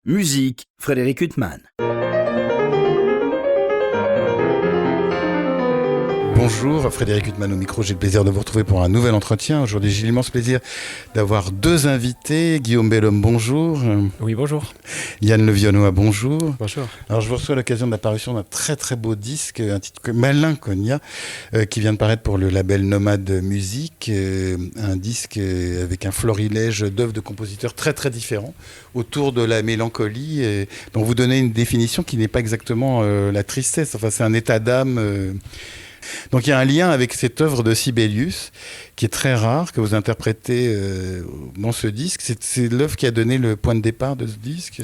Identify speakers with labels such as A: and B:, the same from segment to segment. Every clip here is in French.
A: Musique, Frédéric Huttman.
B: Bonjour, Frédéric Huttman au micro, j'ai le plaisir de vous retrouver pour un nouvel entretien. Aujourd'hui, j'ai l'immense plaisir d'avoir deux invités. Guillaume Bellhomme, bonjour.
C: Oui, bonjour.
B: Yann Levionnois, bonjour.
C: Bonjour.
B: Alors, je vous reçois à l'occasion de la parution d'un très très beau disque intitulé Malinconia, qui vient de paraître pour le label Nomade Musique. Un disque avec un florilège d'œuvres de compositeurs très très différents autour de la mélancolie, dont vous donnez une définition qui n'est pas exactement la tristesse. Enfin, c'est un état d'âme. Donc il y a un lien avec cette œuvre de Sibelius qui est très rare, que vous interprétez dans ce disque. C'est l'œuvre qui a donné le point de départ de ce disque.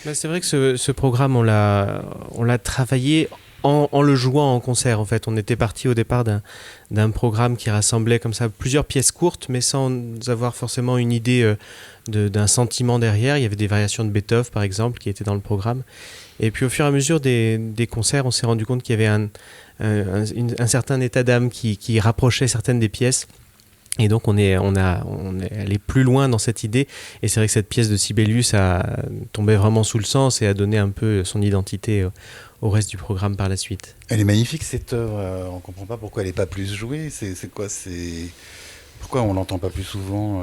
C: C'est vrai que ce programme, on l'a travaillé en le jouant en concert. En fait, on était parti au départ d'un programme qui rassemblait comme ça plusieurs pièces courtes, mais sans avoir forcément une idée d'un sentiment derrière. Il y avait des variations de Beethoven, par exemple, qui étaient dans le programme. Et puis au fur et à mesure des concerts, on s'est rendu compte qu'il y avait un certain état d'âme qui rapprochait certaines des pièces. Et donc on est allé plus loin dans cette idée. Et c'est vrai que cette pièce de Sibelius a tombé vraiment sous le sens et a donné un peu son identité au reste du programme par la suite.
B: Elle est magnifique cette œuvre. On ne comprend pas pourquoi elle n'est pas plus jouée. Pourquoi on l'entend pas plus souvent,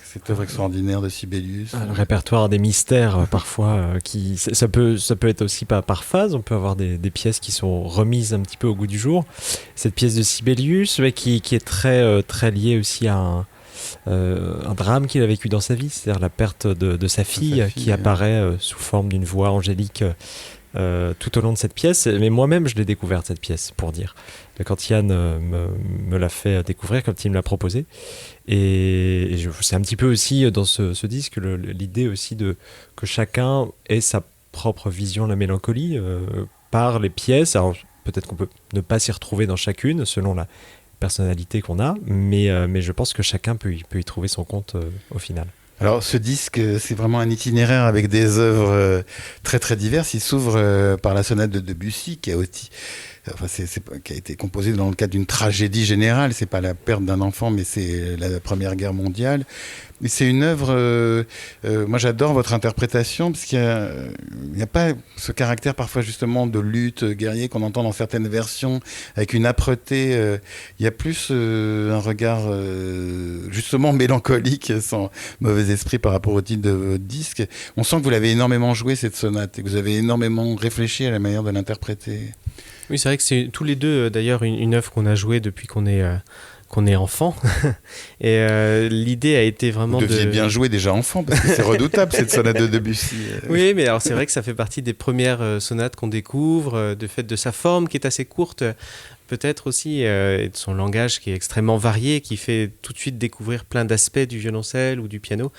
B: cette œuvre extraordinaire de Sibelius?
C: Le répertoire des mystères, parfois, ça peut être aussi par phase. On peut avoir des pièces qui sont remises un petit peu au goût du jour. Cette pièce de Sibelius, qui est très, très liée aussi à un drame qu'il a vécu dans sa vie, c'est-à-dire la perte de sa fille qui apparaît sous forme d'une voix angélique tout au long de cette pièce. Mais moi-même, je l'ai découverte, cette pièce, pour dire. Quand Yann me l'a fait découvrir, quand il me l'a proposé. Et c'est un petit peu aussi dans ce disque l'idée aussi que chacun ait sa propre vision de la mélancolie par les pièces. Alors peut-être qu'on peut ne pas s'y retrouver dans chacune selon la personnalité qu'on a, mais je pense que chacun peut y trouver son compte au final.
B: Alors ce disque, c'est vraiment un itinéraire avec des œuvres très très diverses. Il s'ouvre par la sonate de Debussy qui a été composée dans le cadre d'une tragédie générale. C'est pas la perte d'un enfant, mais c'est la Première Guerre mondiale. Mais c'est une œuvre. Moi, j'adore votre interprétation parce qu'il n'y a pas ce caractère parfois justement de lutte guerrier qu'on entend dans certaines versions avec une âpreté. Il y a plus un regard justement mélancolique, sans mauvais esprit par rapport au titre de votre disque. On sent que vous l'avez énormément joué cette sonate et que vous avez énormément réfléchi à la manière de l'interpréter.
C: Oui, c'est vrai que c'est tous les deux d'ailleurs une œuvre qu'on a jouée depuis qu'on est enfant. Et l'idée a été vraiment
B: Vous deviez bien jouer déjà enfant, parce que c'est redoutable cette sonate de Debussy.
C: Oui, mais alors c'est vrai que ça fait partie des premières sonates qu'on découvre, de fait de sa forme qui est assez courte, peut-être aussi, et de son langage qui est extrêmement varié, qui fait tout de suite découvrir plein d'aspects du violoncelle ou du piano.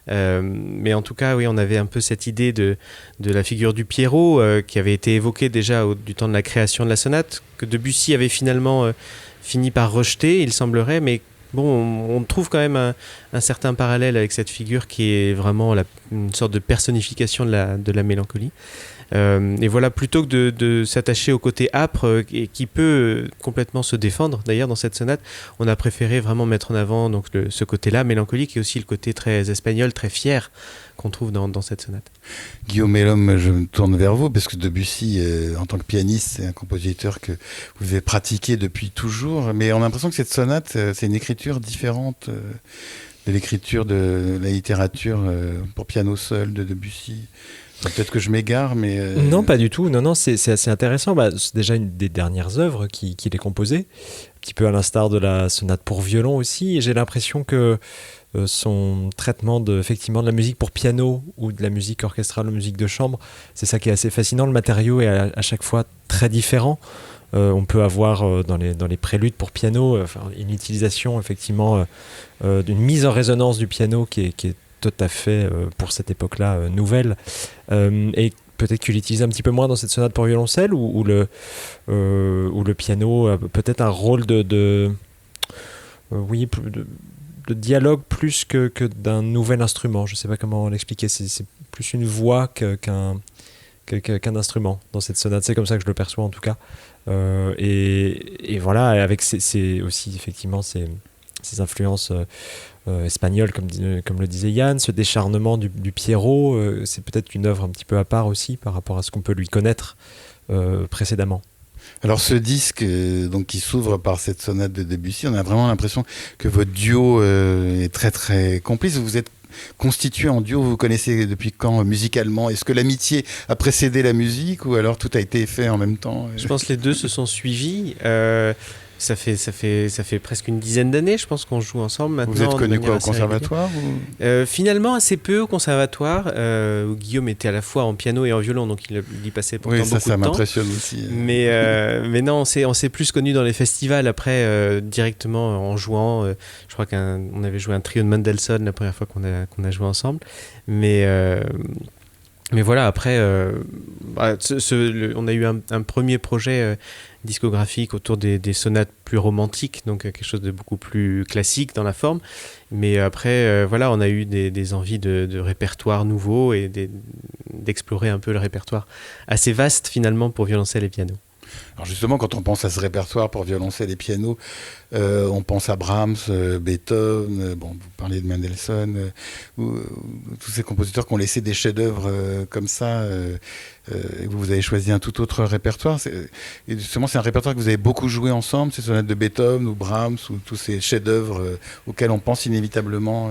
C: Mais en tout cas, oui, on avait un peu cette idée de la figure du Pierrot qui avait été évoquée déjà du temps de la création de la sonate, que Debussy avait finalement fini par rejeter, il semblerait, mais bon, on trouve quand même un certain parallèle avec cette figure qui est vraiment une sorte de personnification de la mélancolie. Et voilà, plutôt que de s'attacher au côté âpre et qui peut complètement se défendre d'ailleurs dans cette sonate, on a préféré vraiment mettre en avant donc ce côté-là mélancolique et aussi le côté très espagnol, très fier qu'on trouve dans cette sonate.
B: Guillaume Bellhomme, je me tourne vers vous parce que Debussy, en tant que pianiste, c'est un compositeur que vous avez pratiqué depuis toujours, mais on a l'impression que cette sonate, c'est une écriture différente de l'écriture de la littérature pour piano seul de Debussy. Peut-être que je m'égare, mais...
C: Non, pas du tout. Non, c'est assez intéressant. C'est déjà une des dernières œuvres qu'il ait composées, un petit peu à l'instar de la sonate pour violon aussi. Et j'ai l'impression que son traitement effectivement de la musique pour piano ou de la musique orchestrale ou musique de chambre, c'est ça qui est assez fascinant. Le matériau est à chaque fois très différent. On peut avoir dans les préludes pour piano une utilisation effectivement d'une mise en résonance du piano qui est tout à fait pour cette époque-là nouvelle, et peut-être qu'il l'utilise un petit peu moins dans cette sonate pour violoncelle où le piano a peut-être un rôle de dialogue plus que d'un nouvel instrument. Je ne sais pas comment l'expliquer, c'est plus une voix qu'un instrument dans cette sonate, c'est comme ça que je le perçois en tout cas, et voilà, avec c'est aussi effectivement
D: ces influences espagnoles, comme le disait Yann, ce décharnement du Pierrot, c'est peut-être une œuvre un petit peu à part aussi par rapport à ce qu'on peut lui connaître précédemment.
B: Alors ce disque donc qui s'ouvre par cette sonate de Debussy, on a vraiment l'impression que votre duo est très très complice. Vous êtes constitué en duo, vous vous connaissez depuis quand musicalement? Est-ce que l'amitié a précédé la musique ou alors tout a été fait en même temps?
C: Je pense que les deux se sont suivis. Ça fait presque une dizaine d'années, je pense qu'on joue ensemble maintenant.
B: Vous êtes connu quoi, au conservatoire
C: Finalement, assez peu au conservatoire. Où Guillaume était à la fois en piano et en violon, donc il y passait pourtant beaucoup de temps.
B: Oui, ça m'impressionne aussi.
C: Mais non, on s'est plus connu dans les festivals après, directement en jouant. Je crois qu'on avait joué un trio de Mendelssohn la première fois qu'on a joué ensemble. Mais voilà, après, on a eu un premier projet discographique autour des sonates plus romantiques, donc quelque chose de beaucoup plus classique dans la forme. Mais après, voilà, on a eu des envies de répertoire nouveau et d'explorer un peu le répertoire assez vaste finalement pour violoncelle et piano.
B: Alors justement, quand on pense à ce répertoire pour violoncelle et piano, on pense à Brahms, Beethoven, vous parlez de Mendelssohn, tous ces compositeurs qui ont laissé des chefs-d'œuvre comme ça. Et vous avez choisi un tout autre répertoire. Et justement, c'est un répertoire que vous avez beaucoup joué ensemble, ces sonates de Beethoven ou Brahms ou tous ces chefs-d'œuvre auxquels on pense inévitablement.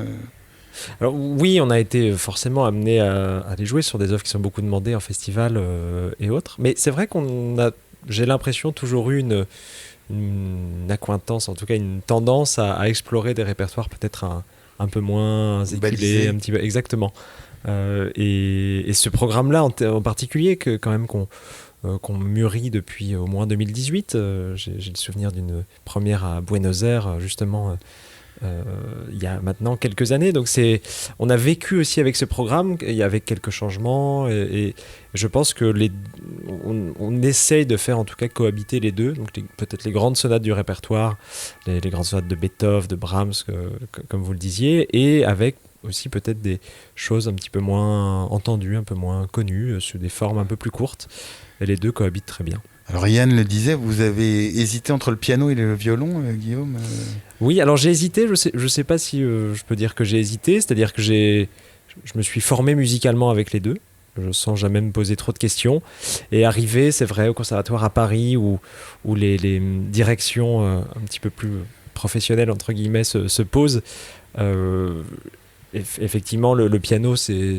D: Alors oui, on a été forcément amené à les jouer sur des œuvres qui sont beaucoup demandées en festival et autres. Mais c'est vrai j'ai l'impression toujours eu une accointance, en tout cas une tendance à explorer des répertoires peut-être un peu moins éculés, un petit peu exactement. Et ce programme-là en particulier qu'on mûrit depuis au moins 2018. J'ai le souvenir d'une première à Buenos Aires justement. Il y a maintenant quelques années, donc on a vécu aussi avec ce programme avec quelques changements et je pense que on essaye de faire en tout cas cohabiter les deux, donc peut-être les grandes sonates du répertoire, les grandes sonates de Beethoven, de Brahms comme vous le disiez, et avec aussi peut-être des choses un petit peu moins entendues, un peu moins connues, sur des formes un peu plus courtes, et les deux cohabitent très bien.
B: Alors Yann le disait, vous avez hésité entre le piano et le violon, Guillaume
D: Oui, alors j'ai hésité, je sais pas si je peux dire que j'ai hésité, c'est-à-dire que je me suis formé musicalement avec les deux, sans jamais me poser trop de questions, et arrivé, c'est vrai, au conservatoire à Paris, où les directions un petit peu plus professionnelles, entre guillemets, se posent, effectivement, le piano s'est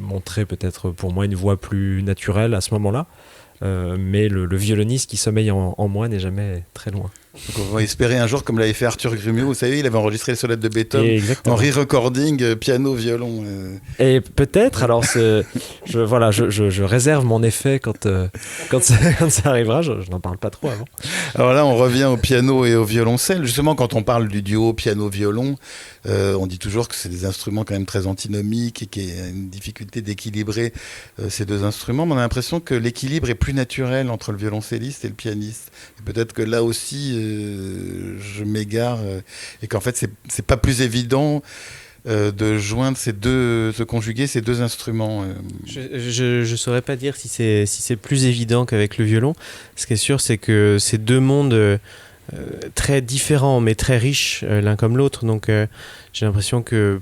D: montré peut-être pour moi une voie plus naturelle à ce moment-là. Mais le violoniste qui sommeille en moi n'est jamais très loin.
B: Donc on va espérer un jour, comme l'avait fait Arthur Grumiaux, vous savez, il avait enregistré les sonates de Beethoven en re-recording, piano, violon.
D: Et peut-être, alors je réserve mon effet quand ça arrivera, je n'en parle pas trop avant.
B: Alors là, on revient au piano et au violoncelle. Justement, quand on parle du duo piano-violon, on dit toujours que c'est des instruments quand même très antinomiques et qu'il y a une difficulté d'équilibrer ces deux instruments. Mais on a l'impression que l'équilibre est plus naturel entre le violoncelliste et le pianiste. Et peut-être que là aussi, je m'égare et qu'en fait, c'est pas plus évident de joindre de conjuguer ces deux instruments.
C: Je saurais pas dire si c'est plus évident qu'avec le violon. Ce qui est sûr, c'est que c'est deux mondes très différents mais très riches l'un comme l'autre, donc j'ai l'impression que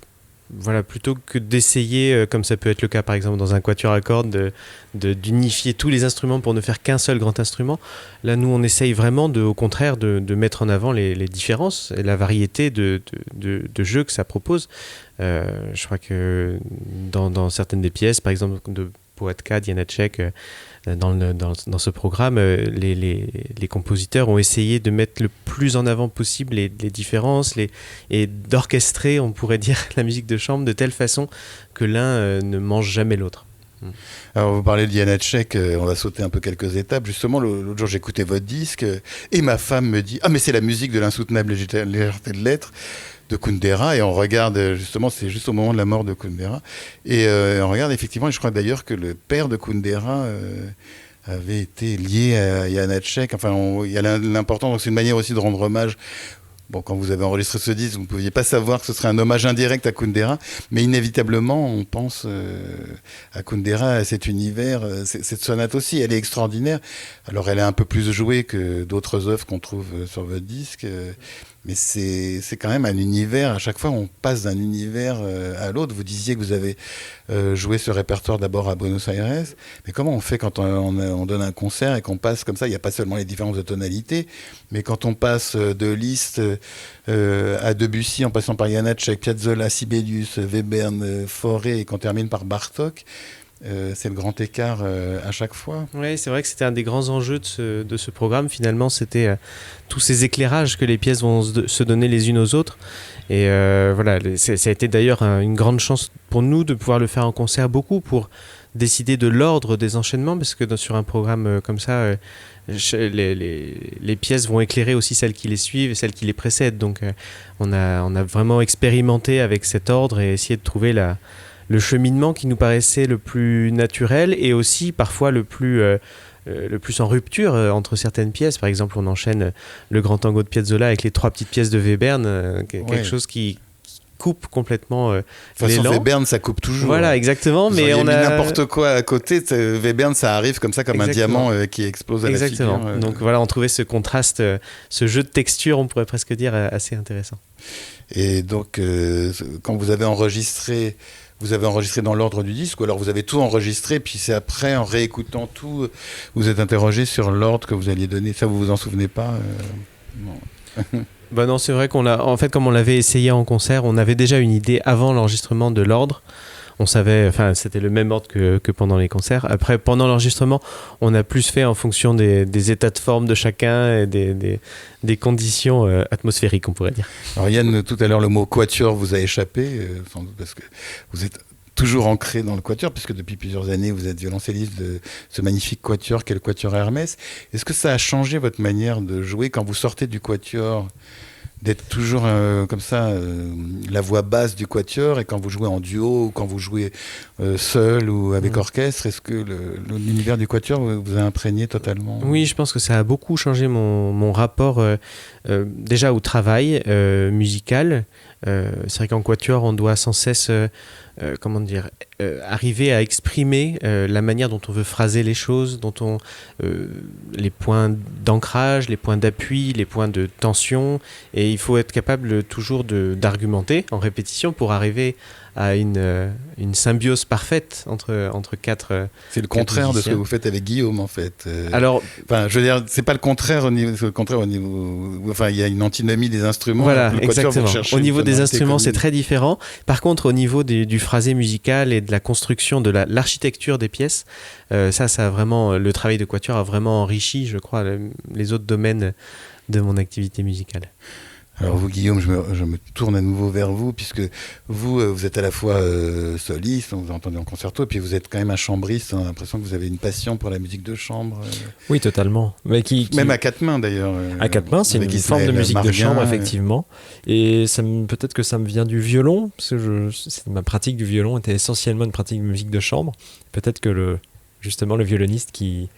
C: voilà, plutôt que d'essayer, comme ça peut être le cas par exemple dans un quatuor à cordes, d'unifier tous les instruments pour ne faire qu'un seul grand instrument, là nous on essaye vraiment au contraire de mettre en avant les différences et la variété de jeux que ça propose. Je crois que dans certaines des pièces, par exemple de Pohádka, Janáček, dans ce programme, les compositeurs ont essayé de mettre le plus en avant possible les différences et d'orchestrer, on pourrait dire, la musique de chambre de telle façon que l'un ne mange jamais l'autre.
B: Alors vous parlez de Janáček, on va sauter un peu quelques étapes. Justement, l'autre jour j'écoutais votre disque et ma femme me dit « Ah mais c'est la musique de l'insoutenable légèreté de l'être » de Kundera, et on regarde justement, c'est juste au moment de la mort de Kundera, et on regarde effectivement, et je crois d'ailleurs que le père de Kundera avait été lié à Janáček. Enfin, il y a l'important, donc c'est une manière aussi de rendre hommage. Bon, quand vous avez enregistré ce disque, vous ne pouviez pas savoir que ce serait un hommage indirect à Kundera, mais inévitablement, on pense à Kundera, à cet univers. Cette sonate aussi, elle est extraordinaire. Alors, elle est un peu plus jouée que d'autres œuvres qu'on trouve sur votre disque. Mais c'est quand même un univers, à chaque fois on passe d'un univers à l'autre. Vous disiez que vous avez joué ce répertoire d'abord à Buenos Aires, mais comment on fait quand on donne un concert et qu'on passe comme ça? Il n'y a pas seulement les différences de tonalité, mais quand on passe de Liszt à Debussy, en passant par Janáček, Piazzolla, Sibelius, Webern, Fauré, et qu'on termine par Bartók, c'est le grand écart à chaque fois.
C: Oui, c'est vrai que c'était un des grands enjeux de ce programme. Finalement, c'était tous ces éclairages que les pièces vont se donner les unes aux autres. Et voilà, ça a été d'ailleurs une grande chance pour nous de pouvoir le faire en concert beaucoup, pour décider de l'ordre des enchaînements, parce que sur un programme comme ça, les pièces vont éclairer aussi celles qui les suivent et celles qui les précèdent. Donc on a vraiment expérimenté avec cet ordre et essayé de trouver le cheminement qui nous paraissait le plus naturel et aussi parfois le plus en rupture entre certaines pièces. Par exemple, on enchaîne le grand tango de Piazzolla avec les 3 petites pièces de Webern, quelque chose qui coupe complètement
B: de toute façon,
C: l'élan.
B: Webern, ça coupe toujours.
C: Voilà, exactement.
B: Mais on a mis n'importe quoi à côté. Webern, ça arrive comme ça, comme exactement. Un diamant qui explose à la figure.
C: Exactement. Donc voilà, on trouvait ce contraste, ce jeu de texture, on pourrait presque dire, assez intéressant.
B: Et donc, quand vous avez enregistré dans l'ordre du disque, ou alors vous avez tout enregistré, puis c'est après, en réécoutant tout, vous êtes interrogé sur l'ordre que vous alliez donner. Ça, vous vous en souvenez pas
C: Non. Bah non, c'est vrai en fait, comme on l'avait essayé en concert, on avait déjà une idée avant l'enregistrement de l'ordre. On savait, enfin, c'était le même ordre que pendant les concerts. Après, pendant l'enregistrement, on a plus fait en fonction des états de forme de chacun et des conditions atmosphériques, on pourrait dire.
B: Alors Yann, tout à l'heure, le mot quatuor vous a échappé, sans doute parce que vous êtes toujours ancré dans le quatuor, puisque depuis plusieurs années, vous êtes violoncelliste de ce magnifique quatuor qu'est le quatuor Hermès. Est-ce que ça a changé votre manière de jouer quand vous sortez du quatuor, d'être toujours comme ça, la voix basse du quatuor, et quand vous jouez en duo, ou quand vous jouez seul ou avec orchestre, est-ce que l'univers du quatuor vous a imprégné totalement?
C: Oui, je pense que ça a beaucoup changé mon rapport déjà au travail musical. C'est vrai qu'en quatuor, on doit sans cesse arriver à exprimer la manière dont on veut phraser les choses, les points d'ancrage, les points d'appui, les points de tension, et il faut être capable toujours d'argumenter en répétition pour arriver à une symbiose parfaite entre quatre.
B: C'est le contraire de ce que vous faites avec Guillaume, en fait.
C: Alors,
B: enfin, je veux dire, c'est pas le contraire au niveau. Enfin, il y a une antinomie des instruments.
C: Voilà, exactement. Au niveau des instruments, c'est très différent. Par contre, au niveau du phrasé musical et de la construction, de l'architecture des pièces, ça a vraiment, le travail de quatuor a vraiment enrichi, je crois, les autres domaines de mon activité musicale.
B: Alors vous, Guillaume, je me tourne à nouveau vers vous, puisque vous êtes à la fois soliste, on vous a entendu en concerto, et puis vous êtes quand même un chambriste. On a l'impression que vous avez une passion pour la musique de chambre.
D: Oui, totalement. Mais
B: même à 4 mains, d'ailleurs.
D: À 4 mains, c'est une forme de musique de chambre, effectivement. Et peut-être que ça me vient du violon, parce que ma pratique du violon était essentiellement une pratique de musique de chambre. Peut-être que justement le violoniste qui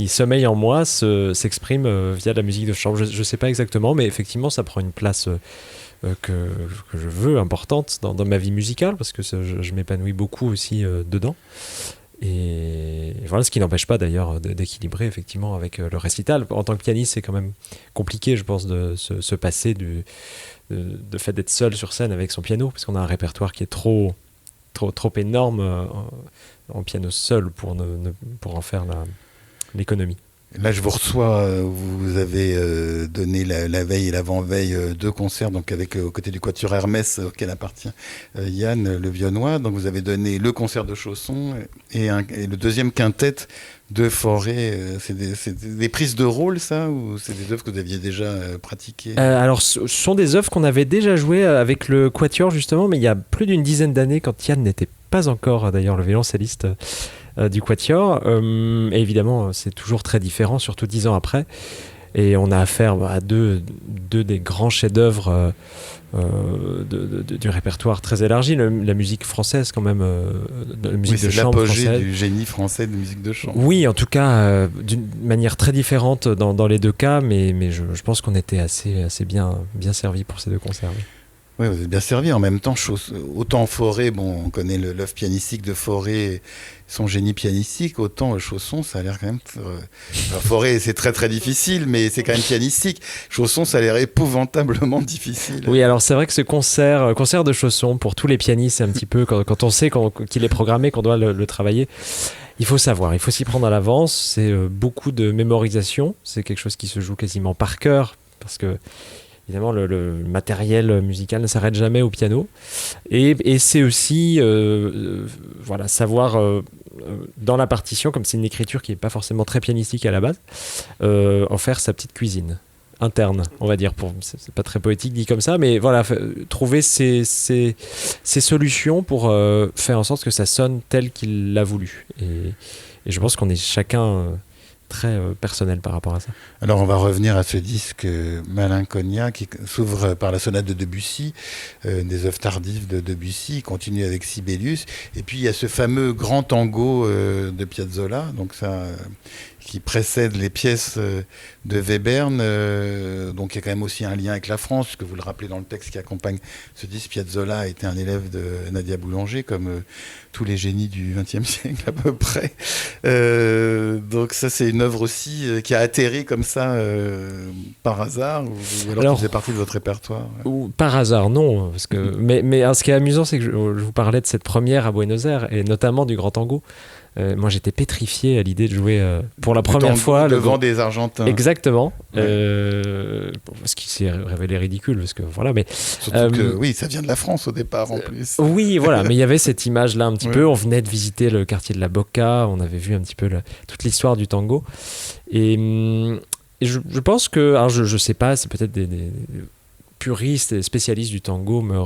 D: sommeille en moi s'exprime via la musique de chambre. Je ne sais pas exactement, mais effectivement, ça prend une place que je veux importante dans ma vie musicale, parce que je m'épanouis beaucoup aussi dedans. Et voilà, ce qui n'empêche pas d'ailleurs d'équilibrer effectivement avec le récital. En tant que pianiste, c'est quand même compliqué, je pense, de se passer de fait d'être seul sur scène avec son piano, parce qu'on a un répertoire qui est trop énorme en piano seul pour en faire l'économie.
B: Là, je vous reçois, vous avez donné la veille et l'avant-veille 2 concerts, donc aux côtés du quatuor Hermès, auquel appartient Yann Le Vionnois. Donc vous avez donné le concert de Chausson et le deuxième quintet de Fauré. C'est des prises de rôle, ça, ou c'est des œuvres que vous aviez déjà pratiquées?
D: Alors, ce sont des œuvres qu'on avait déjà jouées avec le quatuor, justement, mais il y a plus d'une dizaine d'années, quand Yann n'était pas encore, d'ailleurs, le violoncelliste du quatuor. Et évidemment, c'est toujours très différent, surtout 10 ans après. Et on a affaire à deux des grands chefs-d'œuvre du répertoire très élargi. La musique française, quand même, la musique de chambre française. C'est
B: l'apogée du génie français de musique de chambre.
D: Oui, en tout cas, d'une manière très différente dans les deux cas, mais je pense qu'on était assez bien servis pour ces 2 concerts. Oui.
B: Oui, vous êtes bien servi. En même temps, autant Fauré, bon, on connaît l'œuvre pianistique de Fauré, son génie pianistique, autant Chausson, ça a l'air quand même... Alors, Fauré, c'est très très difficile, mais c'est quand même pianistique. Chausson, ça a l'air épouvantablement difficile.
D: Oui, alors c'est vrai que ce concert de Chausson, pour tous les pianistes, c'est un petit peu, quand on sait qu'il est programmé, qu'on doit le travailler, il faut savoir, il faut s'y prendre à l'avance. C'est beaucoup de mémorisation, c'est quelque chose qui se joue quasiment par cœur, parce que évidemment, le matériel musical ne s'arrête jamais au piano. Et c'est aussi voilà, savoir, dans la partition, comme c'est une écriture qui n'est pas forcément très pianistique à la base, en faire sa petite cuisine interne, on va dire. C'est pas très poétique dit comme ça, mais voilà, trouver ces solutions pour faire en sorte que ça sonne tel qu'il l'a voulu. Et je pense qu'on est chacun... très personnel par rapport à ça.
B: Alors on va revenir à ce disque Malinconia qui s'ouvre par la sonate de Debussy, des œuvres tardives de Debussy, continue avec Sibelius, et puis il y a ce fameux grand tango de Piazzolla, donc ça qui précède les pièces de Webern, donc il y a quand même aussi un lien avec la France, puisque vous le rappelez dans le texte qui accompagne ce disque, Piazzolla était un élève de Nadia Boulanger, comme tous les génies du XXe siècle à peu près. Donc ça c'est une œuvre aussi qui a atterri comme ça par hasard, ou alors qui faisait partie de votre répertoire?
D: Ou par hasard, non. Parce que, mais ce qui est amusant, c'est que je vous parlais de cette première à Buenos Aires, et notamment du grand tango. Moi j'étais pétrifié à l'idée de jouer pour la première fois
B: devant des Argentins.
D: Exactement.
B: Ouais.
D: Ce qui s'est révélé ridicule, parce que voilà, mais
B: surtout que oui, ça vient de la France au départ en plus.
D: Oui, voilà, mais il y avait cette image là un petit peu. On venait de visiter le quartier de la Boca, on avait vu un petit peu toute l'histoire du tango, et je pense que, alors je sais pas, c'est peut-être des puristes et spécialistes du tango me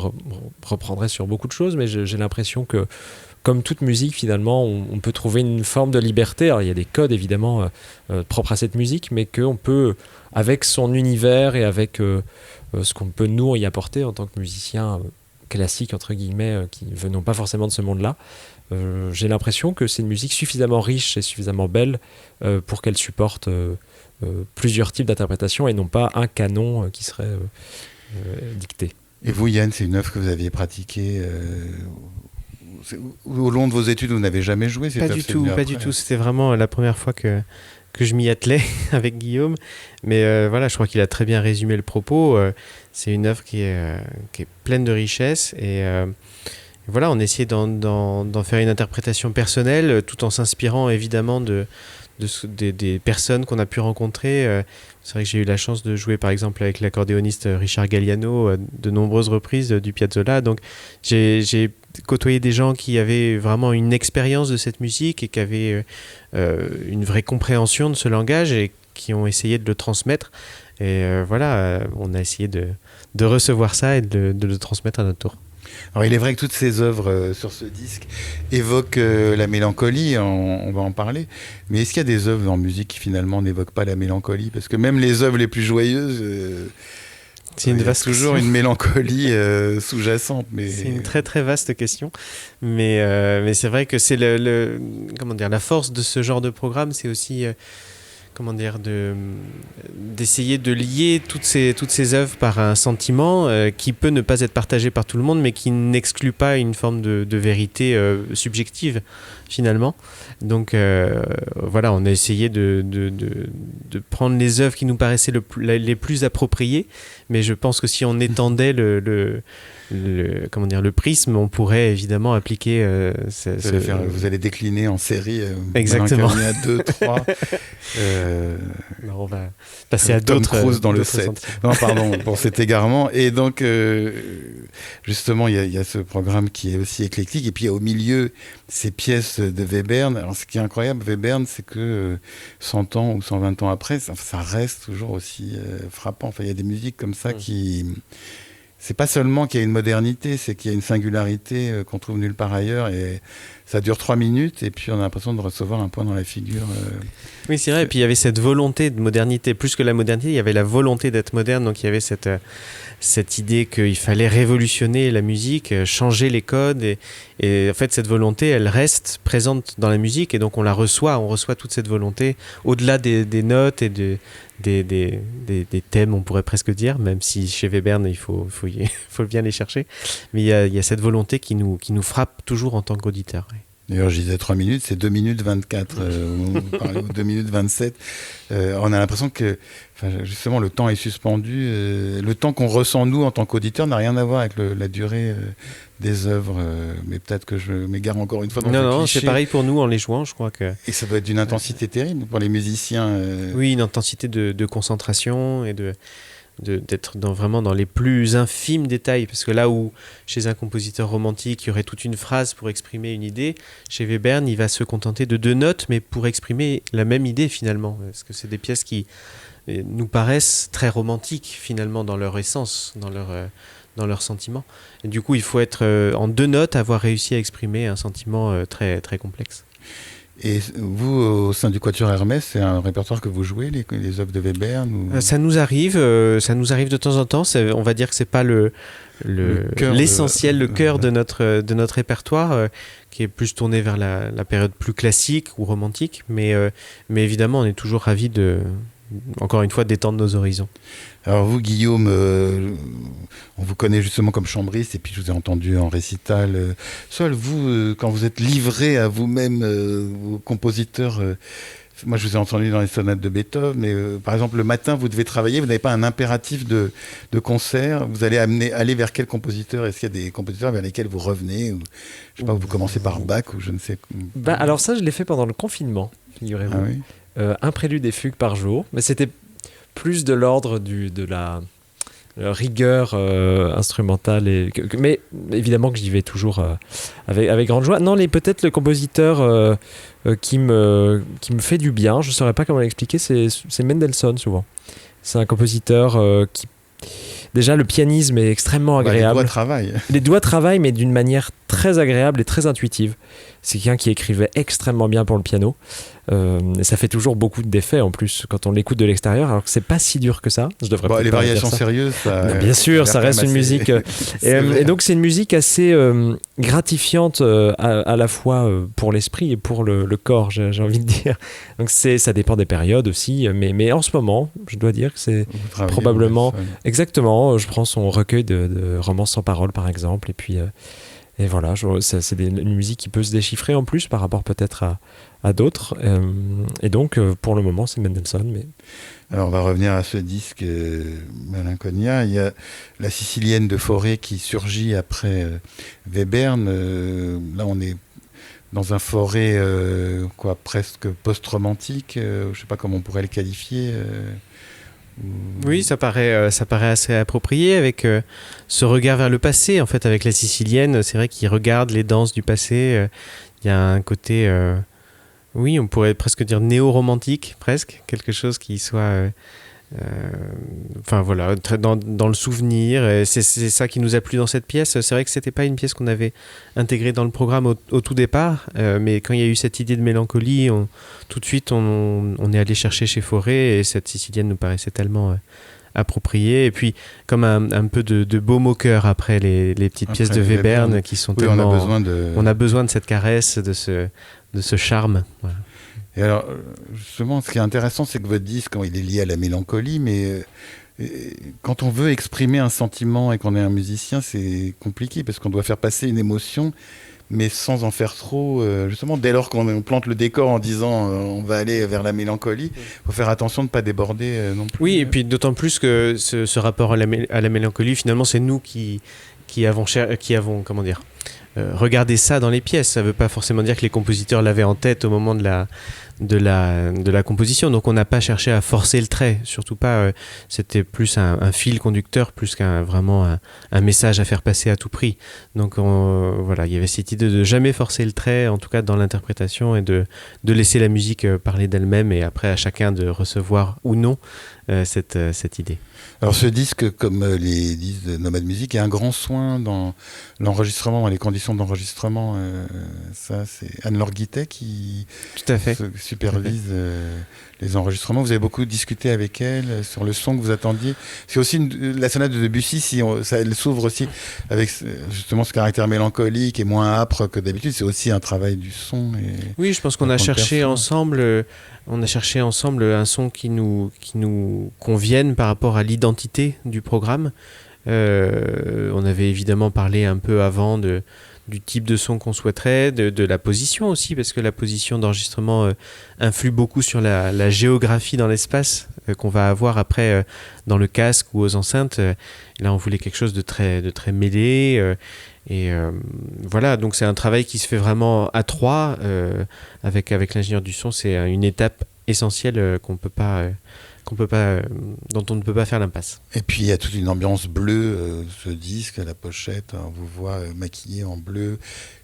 D: reprendraient sur beaucoup de choses, mais j'ai l'impression que, comme toute musique, finalement, on peut trouver une forme de liberté. Alors, il y a des codes, évidemment, propres à cette musique, mais qu'on peut, avec son univers et avec ce qu'on peut, nous, y apporter en tant que musiciens classiques, entre guillemets, qui ne venons pas forcément de ce monde-là, j'ai l'impression que c'est une musique suffisamment riche et suffisamment belle pour qu'elle supporte plusieurs types d'interprétations et non pas un canon qui serait dicté.
B: Et vous, Yann, c'est une œuvre que vous aviez pratiquée au long de vos études, vous n'avez jamais joué?
C: Pas du tout. C'était vraiment la première fois que je m'y attelais avec Guillaume. Mais voilà, je crois qu'il a très bien résumé le propos. C'est une œuvre qui est pleine de richesse. Et voilà, on essayait d'en faire une interprétation personnelle, tout en s'inspirant évidemment des personnes qu'on a pu rencontrer. C'est vrai que j'ai eu la chance de jouer par exemple avec l'accordéoniste Richard Galliano de nombreuses reprises du Piazzolla. Donc j'ai côtoyé des gens qui avaient vraiment une expérience de cette musique et qui avaient une vraie compréhension de ce langage et qui ont essayé de le transmettre. Et voilà, on a essayé de recevoir ça et de le transmettre à notre tour.
B: Alors il est vrai que toutes ces œuvres sur ce disque évoquent la mélancolie, on va en parler, mais est-ce qu'il y a des œuvres en musique qui finalement n'évoquent pas la mélancolie? Parce que même les œuvres les plus joyeuses, il y a toujours une mélancolie sous-jacente. Mais...
C: C'est une très très vaste question, mais c'est vrai que c'est la force de ce genre de programme, c'est aussi... d'essayer de lier toutes ces œuvres par un sentiment qui peut ne pas être partagé par tout le monde, mais qui n'exclut pas une forme de vérité subjective, finalement. Donc voilà, on a essayé de prendre les œuvres qui nous paraissaient les plus appropriées, mais je pense que si on étendait le prisme, on pourrait évidemment appliquer
B: vous allez décliner en série
C: exactement
B: 2, 3
C: on va passer à
B: Tom
C: d'autres
B: Cruise dans le 7. Non, pardon pour cet égarement. Et donc justement il y a ce programme qui est aussi éclectique, et puis il y a au milieu ces pièces de Webern. Alors ce qui est incroyable, Webern, c'est que 100 ans ou 120 ans après, ça reste toujours aussi frappant. Enfin, il y a des musiques comme ça qui... C'est pas seulement qu'il y a une modernité, c'est qu'il y a une singularité qu'on trouve nulle part ailleurs. Et ça dure 3 minutes et puis on a l'impression de recevoir un point dans la figure.
C: Oui, c'est vrai. Et puis il y avait cette volonté de modernité. Plus que la modernité, il y avait la volonté d'être moderne. Donc il y avait cette idée qu'il fallait révolutionner la musique, changer les codes. Et en fait, cette volonté, elle reste présente dans la musique. Et donc on reçoit toute cette volonté au-delà des notes et des thèmes, on pourrait presque dire, même si chez Webern, il faut bien les chercher. Mais il y a cette volonté qui nous frappe toujours en tant qu'auditeur. Oui.
B: D'ailleurs, je disais 3 minutes, c'est 2 minutes 24, on parlait de 2 minutes 27. On a l'impression que, justement, le temps est suspendu. Le temps qu'on ressent, nous, en tant qu'auditeurs, n'a rien à voir avec la durée des œuvres. Mais peut-être que je m'égare encore une fois dans
C: Non,
B: cliché.
C: c'est pareil pour nous en les jouant, je crois que...
B: Et ça doit être d'une intensité terrible pour les musiciens.
C: Oui, une intensité de concentration et d'être vraiment dans les plus infimes détails, parce que là où chez un compositeur romantique il y aurait toute une phrase pour exprimer une idée, chez Webern il va se contenter de 2 notes mais pour exprimer la même idée finalement, parce que c'est des pièces qui nous paraissent très romantiques finalement dans leur essence, dans leur sentiment, et du coup il faut être en 2 notes, avoir réussi à exprimer un sentiment très, très complexe.
B: Et vous, au sein du Quatuor Hermès, c'est un répertoire que vous jouez, les œuvres de Webern ou...
C: Ça nous arrive de temps en temps. On va dire que c'est pas l'essentiel, le cœur de notre répertoire, qui est plus tourné vers la période plus classique ou romantique. Mais évidemment, on est toujours ravis encore une fois, d'étendre nos horizons.
B: Alors vous, Guillaume, on vous connaît justement comme chambriste, et puis je vous ai entendu en récital. Seul vous, quand vous êtes livré à vous-même, aux compositeurs, moi je vous ai entendu dans les sonates de Beethoven, mais par exemple le matin vous devez travailler, vous n'avez pas un impératif de concert, vous allez aller vers quel compositeur? Est-ce qu'il y a des compositeurs vers lesquels vous revenez, ou, je sais pas, vous commencez par Bach ou je ne sais.
D: Alors ça, je l'ai fait pendant le confinement, figurez-vous.
B: Ah oui.
D: Un prélude et fugue par jour, mais c'était plus de l'ordre de la rigueur instrumentale, mais évidemment que j'y vais toujours avec grande joie. Non, peut-être le compositeur qui me fait du bien, je ne saurais pas comment l'expliquer, c'est Mendelssohn souvent. C'est un compositeur qui... Déjà, le pianisme est extrêmement agréable. Les doigts travaillent, mais d'une manière très agréable et très intuitive. C'est quelqu'un qui écrivait extrêmement bien pour le piano. Et ça fait toujours beaucoup d'effets en plus quand on l'écoute de l'extérieur, alors que c'est pas si dur que ça. Je devrais
B: les
D: pas
B: variations
D: dire ça.
B: sérieuses,
D: bien sûr, ça reste une musique. Et donc c'est une musique assez gratifiante à la fois pour l'esprit et pour le corps, j'ai envie de dire. Donc ça dépend des périodes aussi, mais en ce moment, je dois dire que c'est probablement exactement. Je prends son recueil de romances sans paroles par exemple, et voilà, c'est une musique qui peut se déchiffrer en plus par rapport peut-être à d'autres. Et donc, pour le moment, c'est Mendelssohn. Mais...
B: Alors, on va revenir à ce disque Malinconia. Il y a la Sicilienne de Fauré qui surgit après Webern. Là, on est dans un Fauré presque post-romantique. Je ne sais pas comment on pourrait le qualifier.
C: Oui, ça paraît assez approprié avec ce regard vers le passé. En fait, avec la Sicilienne, c'est vrai qu'il regarde les danses du passé. Il y a un côté, oui, on pourrait presque dire néo-romantique, presque, quelque chose qui soit, enfin voilà, dans le souvenir. Et c'est ça qui nous a plu dans cette pièce. C'est vrai que c'était pas une pièce qu'on avait intégrée dans le programme au tout départ, mais quand il y a eu cette idée de mélancolie, tout de suite on est allé chercher chez Fauré, et cette Sicilienne nous paraissait tellement appropriée. Et puis comme un peu de baume au cœur après les petites pièces de Webern qui sont tellement... On a besoin de cette caresse, de ce charme. Voilà.
B: Et alors, justement, ce qui est intéressant, c'est que votre disque, il est lié à la mélancolie, mais quand on veut exprimer un sentiment et qu'on est un musicien, c'est compliqué, parce qu'on doit faire passer une émotion, mais sans en faire trop. Justement, dès lors qu'on plante le décor en disant on va aller vers la mélancolie, il faut faire attention de ne pas déborder non plus.
C: Oui, et puis d'autant plus que ce rapport à la mélancolie, finalement, c'est nous qui avons comment dire, regarder ça dans les pièces. Ça ne veut pas forcément dire que les compositeurs l'avaient en tête au moment de de la composition. Donc on n'a pas cherché à forcer le trait, surtout pas. C'était plus un fil conducteur, plus qu'un vraiment un message à faire passer à tout prix. Donc voilà, il y avait cette idée de jamais forcer le trait, en tout cas dans l'interprétation, et de laisser la musique parler d'elle-même, et après à chacun de recevoir ou non cette idée.
B: Alors ce disque, comme les disques de Nomade Music, il y a un grand soin dans l'enregistrement, dans les conditions d'enregistrement. Ça, c'est Anne-Laure Guittet qui
C: Tout à fait.
B: supervise les enregistrements. Vous avez beaucoup discuté avec elle sur le son que vous attendiez. C'est aussi la sonate de Debussy, elle s'ouvre aussi avec justement ce caractère mélancolique et moins âpre que d'habitude. C'est aussi un travail du son.
C: Oui, je pense qu'on a cherché ensemble. On a cherché ensemble un son qui nous convienne par rapport à l'identité du programme. On avait évidemment parlé un peu avant du type de son qu'on souhaiterait, de la position aussi, parce que la position d'enregistrement influe beaucoup sur la géographie dans l'espace qu'on va avoir après dans le casque ou aux enceintes. Là, on voulait quelque chose de très mêlé. Voilà, donc c'est un travail qui se fait vraiment à trois avec l'ingénieur du son. C'est une étape essentielle dont on ne peut pas faire l'impasse.
B: Et puis il y a toute une ambiance bleue, ce disque, la pochette, on vous voit maquillé en bleu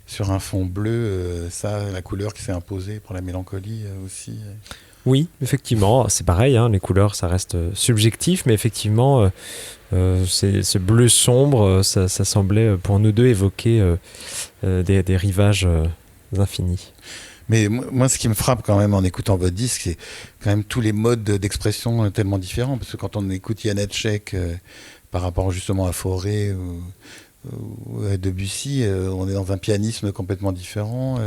B: sur un fond bleu. Ça, la couleur qui s'est imposée pour la mélancolie aussi.
D: Oui, effectivement, c'est pareil, hein, les couleurs, ça reste subjectif, mais effectivement, ce bleu sombre, ça semblait pour nous deux évoquer des rivages infinis.
B: Mais moi, ce qui me frappe quand même en écoutant votre disque, c'est quand même tous les modes d'expression tellement différents. Parce que quand on écoute Janacek par rapport justement à Fauré ou à Debussy, on est dans un pianisme complètement différent.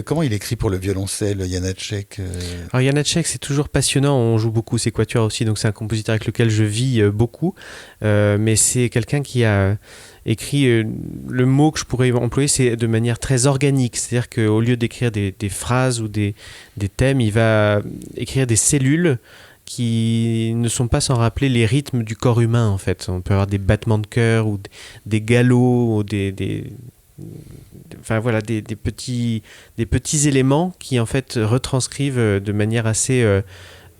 B: Comment il écrit pour le violoncelle, Janacek
C: Alors Janacek, c'est toujours passionnant. On joue beaucoup ses quatuors aussi, donc c'est un compositeur avec lequel je vis beaucoup. Mais c'est quelqu'un qui a écrit, le mot que je pourrais employer, c'est de manière très organique. C'est-à-dire qu'au lieu d'écrire des phrases ou des thèmes, il va écrire des cellules qui ne sont pas sans rappeler les rythmes du corps humain, en fait. On peut avoir des battements de cœur ou des galops ou enfin voilà, des petits éléments qui en fait retranscrivent de manière assez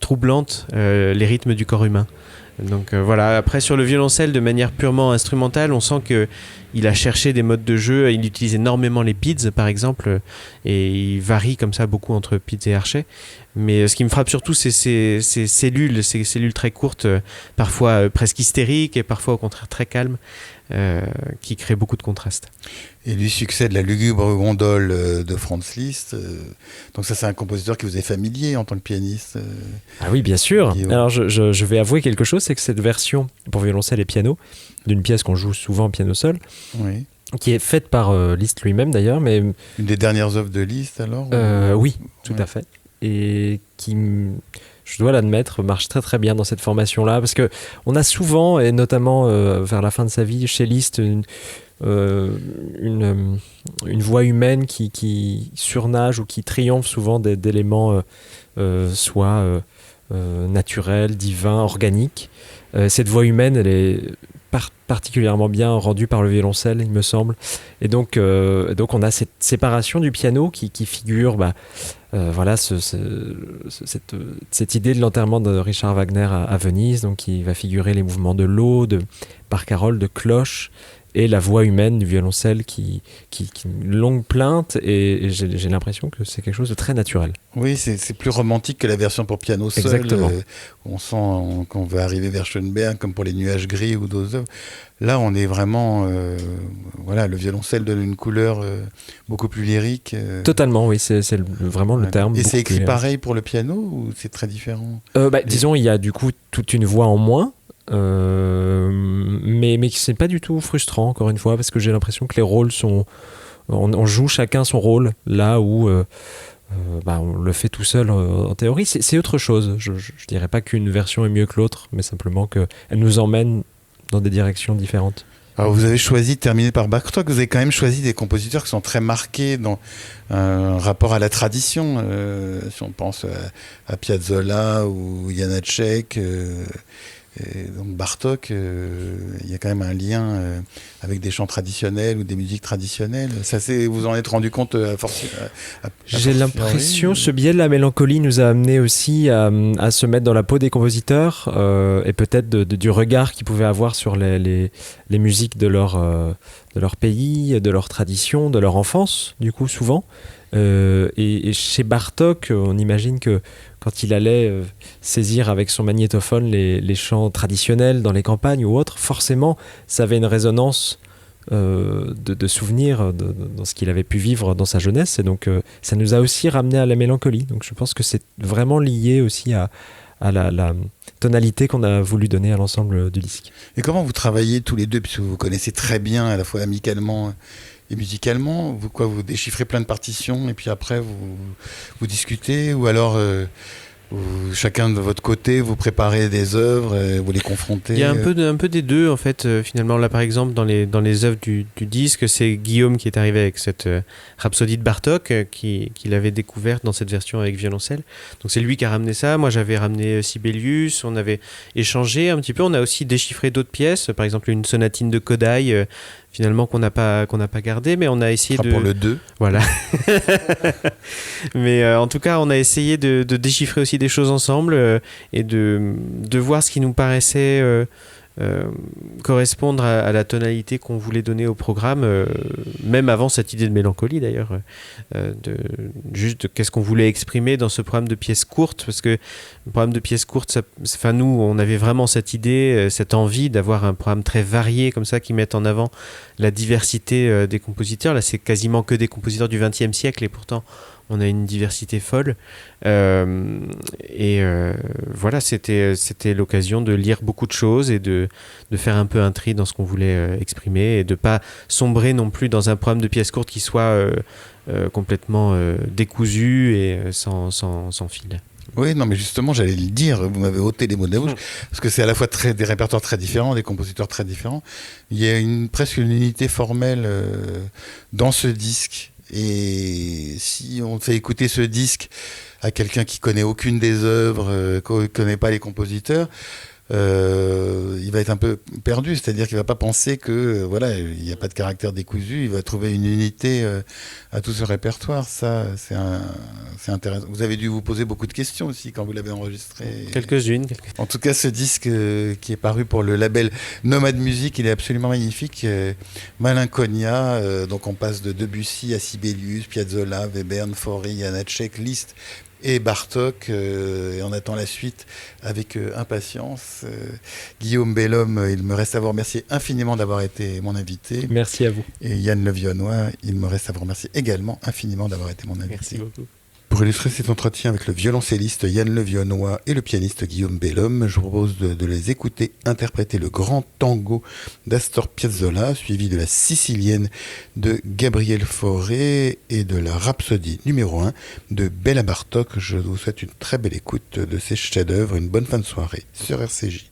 C: troublante les rythmes du corps humain. Donc voilà, après sur le violoncelle de manière purement instrumentale, on sent qu'il a cherché des modes de jeu. Il utilise énormément les PIDs par exemple, et il varie comme ça beaucoup entre PIDs et archets. Mais ce qui me frappe surtout, c'est ces cellules très courtes, parfois presque hystériques et parfois au contraire très calmes, qui créent beaucoup de contrastes.
B: Et lui succède la lugubre gondole de Franz Liszt. Donc ça, c'est un compositeur qui vous est familier en tant que pianiste.
D: Ah oui, bien sûr.
B: Guillaume.
D: Alors je vais avouer quelque chose, c'est que cette version pour violoncelle et piano, d'une pièce qu'on joue souvent piano seul,
B: Oui.
D: qui est faite par Liszt lui-même d'ailleurs, mais
B: Une des dernières œuvres de Liszt alors
D: oui, tout
B: Ouais.
D: à fait. Et qui, je dois l'admettre, marche très très bien dans cette formation-là, parce que on a souvent, et notamment vers la fin de sa vie, chez Liszt, une voix humaine qui surnage ou qui triomphe souvent d'éléments soit naturels, divins, organiques. Cette voix humaine, elle est particulièrement bien rendue par le violoncelle, il me semble. Et donc on a cette séparation du piano qui figure voilà, cette idée de l'enterrement de Richard Wagner à Venise, donc qui va figurer les mouvements de l'eau, par Carole, de cloche, et la voix humaine du violoncelle qui une longue plainte, et j'ai l'impression que c'est quelque chose de très naturel.
B: Oui, c'est plus romantique que la version pour piano seul.
D: Exactement.
B: On sent qu'on va arriver vers Schoenberg, comme pour les Nuages gris ou d'autres œuvres. Là, on est vraiment... voilà, le violoncelle donne une couleur beaucoup plus lyrique.
D: Totalement, oui, c'est vraiment le terme.
B: Et c'est
D: beaucoup
B: écrit
D: plus-
B: pareil pour le piano ou c'est très différent?
D: Disons, il y a du coup toute une voix en moins, mais c'est pas du tout frustrant, encore une fois, parce que j'ai l'impression que les rôles sont... On joue chacun son rôle, là où on le fait tout seul en théorie. C'est autre chose. Je dirais pas qu'une version est mieux que l'autre, mais simplement qu'elle nous emmène dans des directions différentes.
B: Alors vous avez choisi de terminer par Bartók, vous avez quand même choisi des compositeurs qui sont très marqués dans un rapport à la tradition. Si on pense à Piazzolla ou Janacek, Et donc Bartók, il y a quand même un lien avec des chants traditionnels ou des musiques traditionnelles. Vous en êtes rendu compte à force.
D: J'ai l'impression, ce biais de la mélancolie nous a amené aussi à se mettre dans la peau des compositeurs et peut-être du regard qu'ils pouvaient avoir sur les musiques de leur pays, de leur tradition, de leur enfance, du coup, souvent. Et chez Bartók, on imagine que quand il allait saisir avec son magnétophone les chants traditionnels dans les campagnes ou autres, forcément, ça avait une résonance de souvenirs dans ce qu'il avait pu vivre dans sa jeunesse. Et donc, ça nous a aussi ramené à la mélancolie. Donc, je pense que c'est vraiment lié aussi à la tonalité qu'on a voulu donner à l'ensemble du disque.
B: Et comment vous travaillez tous les deux, puisque vous vous connaissez très bien, à la fois amicalement et musicalement? Vous déchiffrez plein de partitions et puis après vous discutez, ou alors chacun de votre côté vous préparez des œuvres, vous les confrontez?
C: Il y a un peu des deux en fait. Finalement là par exemple dans les œuvres du disque, c'est Guillaume qui est arrivé avec cette Rhapsodie de Bartók qu'il avait découverte dans cette version avec violoncelle. Donc c'est lui qui a ramené ça. Moi j'avais ramené Sibelius, on avait échangé un petit peu. On a aussi déchiffré d'autres pièces, par exemple une sonatine de Kodály. Finalement qu'on n'a pas gardé, mais on a essayé
B: pour le 2.
C: Voilà. Mais en tout cas, on a essayé de déchiffrer aussi des choses ensemble et de voir ce qui nous paraissait correspondre à la tonalité qu'on voulait donner au programme, même avant cette idée de mélancolie d'ailleurs, juste qu'est-ce qu'on voulait exprimer dans ce programme de pièces courtes, parce que le programme de pièces courtes, nous on avait vraiment cette idée, cette envie d'avoir un programme très varié comme ça, qui mette en avant la diversité des compositeurs. Là c'est quasiment que des compositeurs du XXe siècle et pourtant on a une diversité folle. Voilà, c'était l'occasion de lire beaucoup de choses et de faire un peu un tri dans ce qu'on voulait exprimer et de ne pas sombrer non plus dans un programme de pièces courtes qui soit complètement décousu et sans fil.
B: Oui, non, mais justement, j'allais le dire, vous m'avez ôté les mots de la bouche, parce que c'est à la fois des répertoires très différents, des compositeurs très différents. Il y a presque une unité formelle dans ce disque. Et si on fait écouter ce disque à quelqu'un qui connaît aucune des œuvres, qui connaît pas les compositeurs, il va être un peu perdu, c'est-à-dire qu'il va pas penser que voilà, il n'y a pas de caractère décousu, il va trouver une unité à tout ce répertoire. Ça, c'est intéressant. Vous avez dû vous poser beaucoup de questions aussi quand vous l'avez enregistré.
C: Quelques-unes.
B: En tout cas, ce disque qui est paru pour le label Nomade Music, il est absolument magnifique. Malinconia, donc on passe de Debussy à Sibelius, Piazzolla, Webern, Fauré, Janacek, Liszt et Bartók, et on attend la suite avec impatience. Guillaume Bellhomme, il me reste à vous remercier infiniment d'avoir été mon invité.
D: Merci à vous.
B: Et Yann Levionnois, il me reste à vous remercier également infiniment d'avoir été mon invité.
C: Merci beaucoup.
B: Pour illustrer cet entretien avec le violoncelliste Yann Levionnois et le pianiste Guillaume Bellhomme, je vous propose de les écouter interpréter le grand tango d'Astor Piazzolla, suivi de la Sicilienne de Gabriel Fauré et de la Rhapsodie numéro 1 de Béla Bartók. Je vous souhaite une très belle écoute de ces chefs-d'œuvre, une bonne fin de soirée sur RCJ.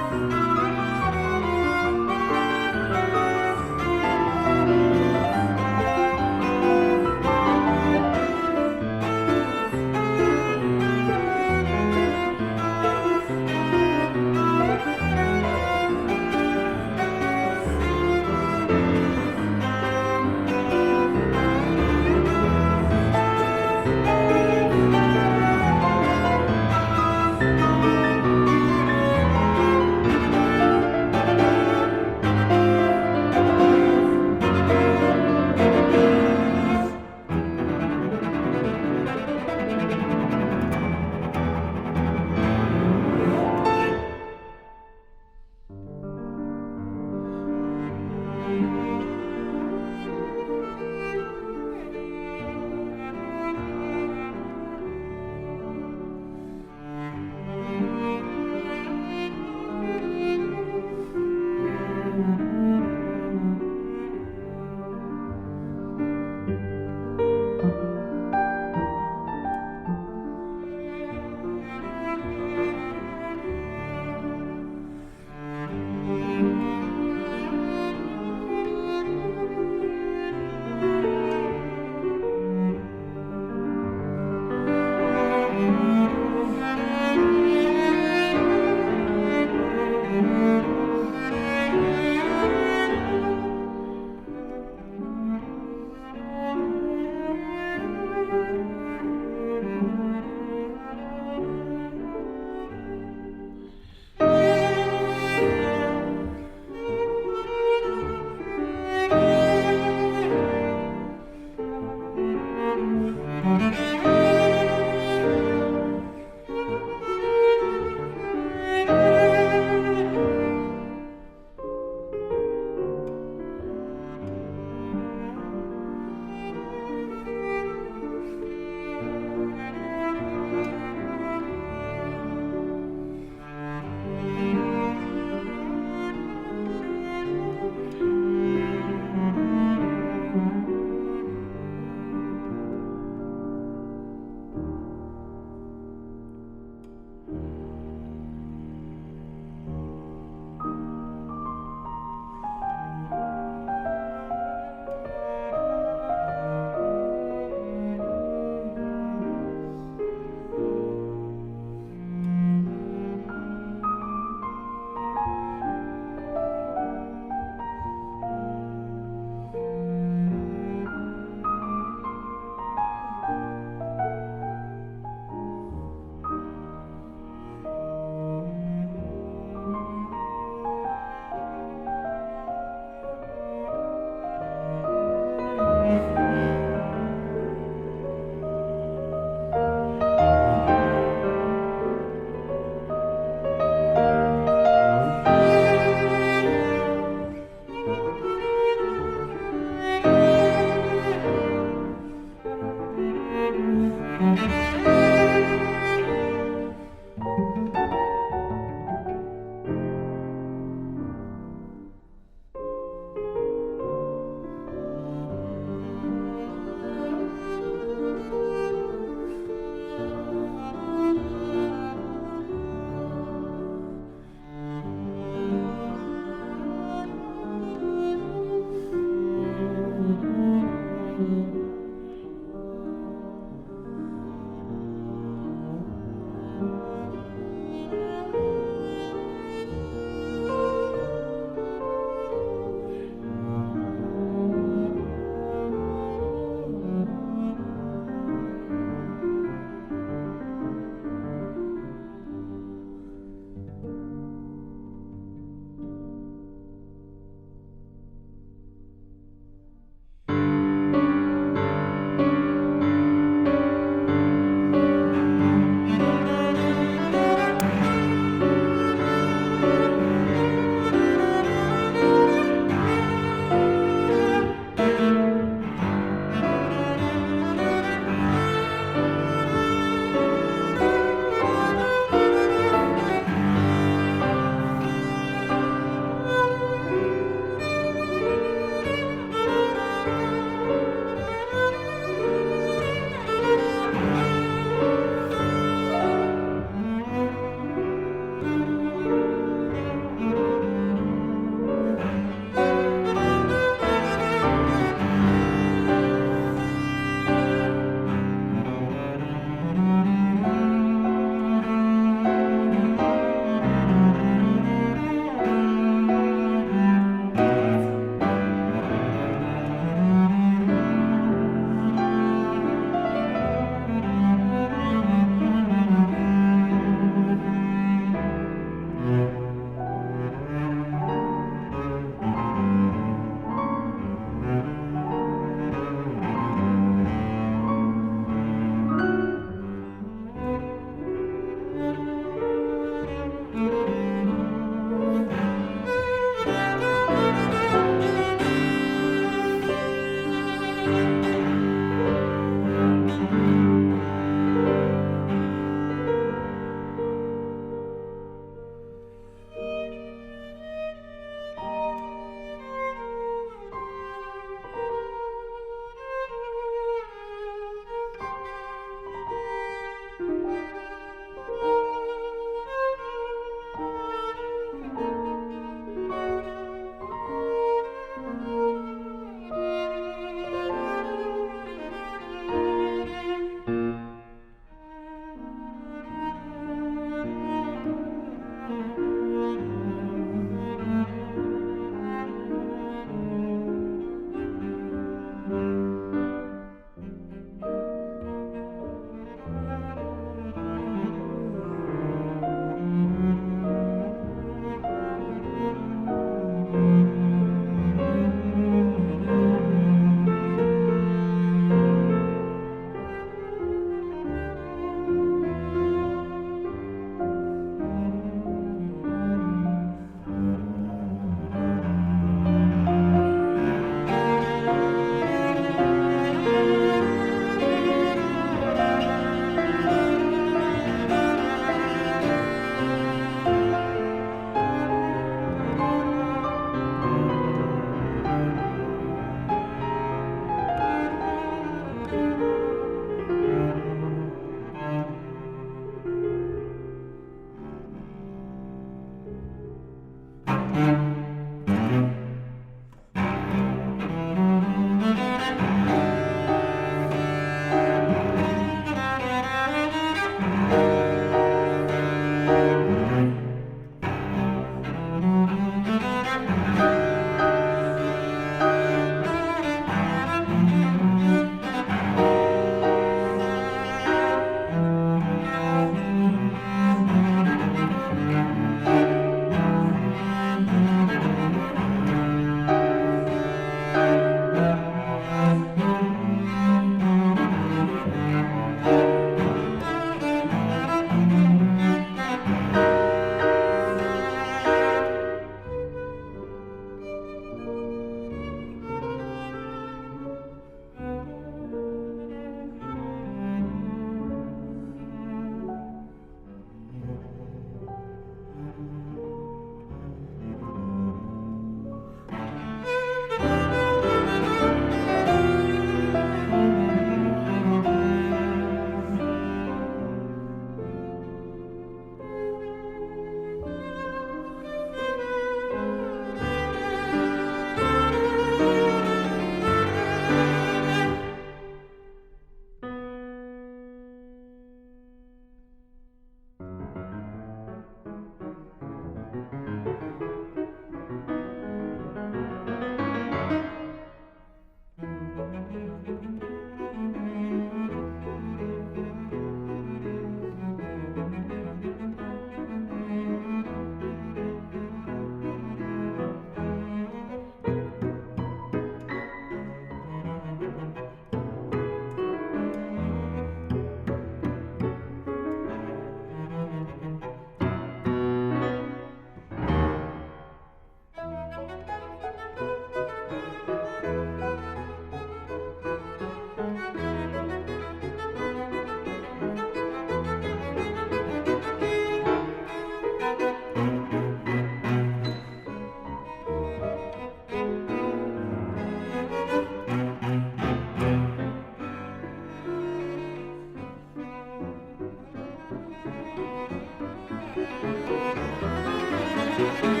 E: Thank